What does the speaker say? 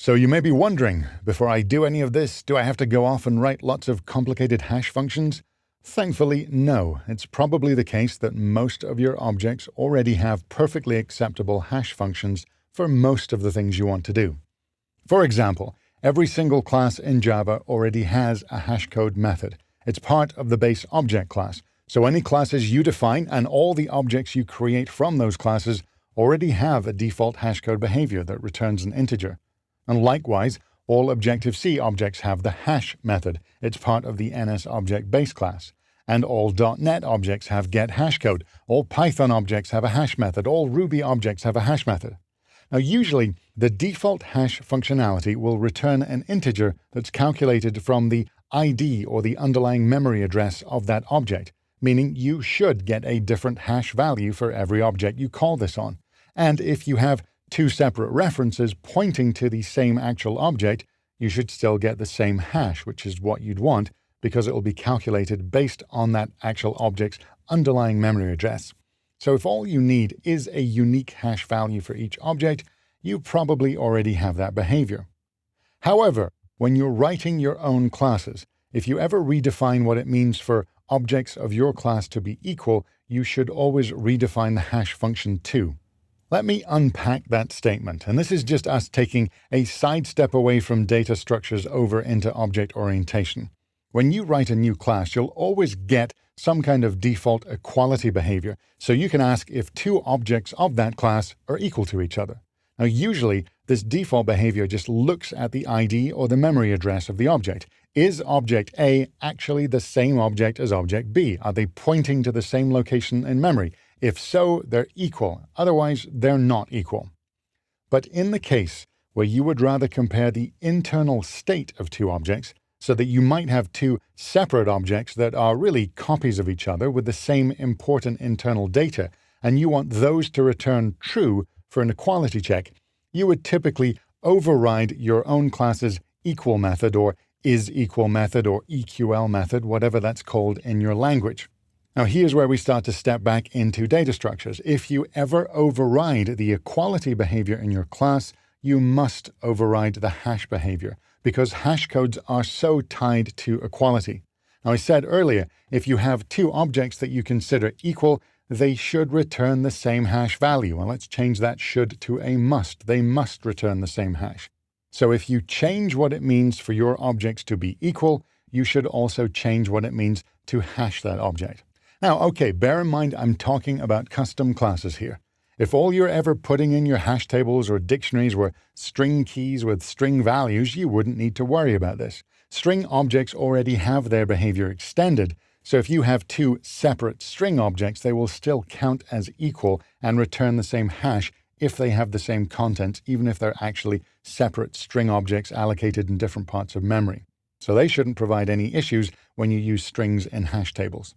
So you may be wondering, before I do any of this, do I have to go off and write lots of complicated hash functions? Thankfully, no. It's probably the case that most of your objects already have perfectly acceptable hash functions for most of the things you want to do. For example, every single class in Java already has a hashcode method. It's part of the base object class. So any classes you define and all the objects you create from those classes already have a default hashcode behavior that returns an integer. And likewise, all Objective-C objects have the hash method. It's part of the NSObject base class. And all .NET objects have getHashcode. All Python objects have a hash method. All Ruby objects have a hash method. Now, usually, the default hash functionality will return an integer that's calculated from the ID or the underlying memory address of that object, meaning you should get a different hash value for every object you call this on. And if you have two separate references pointing to the same actual object, you should still get the same hash, which is what you'd want, because it will be calculated based on that actual object's underlying memory address. So if all you need is a unique hash value for each object, you probably already have that behavior. However, when you're writing your own classes, if you ever redefine what it means for objects of your class to be equal, you should always redefine the hash function too. Let me unpack that statement, and this is just us taking a sidestep away from data structures over into object orientation. When you write a new class, you'll always get some kind of default equality behavior, so you can ask if two objects of that class are equal to each other. Now, usually, this default behavior just looks at the ID or the memory address of the object. Is object A actually the same object as object B? Are they pointing to the same location in memory? If so, they're equal. Otherwise, they're not equal. But in the case where you would rather compare the internal state of two objects, so that you might have two separate objects that are really copies of each other with the same important internal data, and you want those to return true for an equality check, you would typically override your own class's equal method or isEqual method or EQL method, whatever that's called in your language. Now, here's where we start to step back into data structures. If you ever override the equality behavior in your class, you must override the hash behavior, because hash codes are so tied to equality. Now, I said earlier, if you have two objects that you consider equal, they should return the same hash value. Well, let's change that should to a must. They must return the same hash. So if you change what it means for your objects to be equal, you should also change what it means to hash that object. Now, okay, bear in mind I'm talking about custom classes here. If all you're ever putting in your hash tables or dictionaries were string keys with string values, you wouldn't need to worry about this. String objects already have their behavior extended, so if you have two separate string objects, they will still count as equal and return the same hash if they have the same content, even if they're actually separate string objects allocated in different parts of memory. So they shouldn't provide any issues when you use strings in hash tables.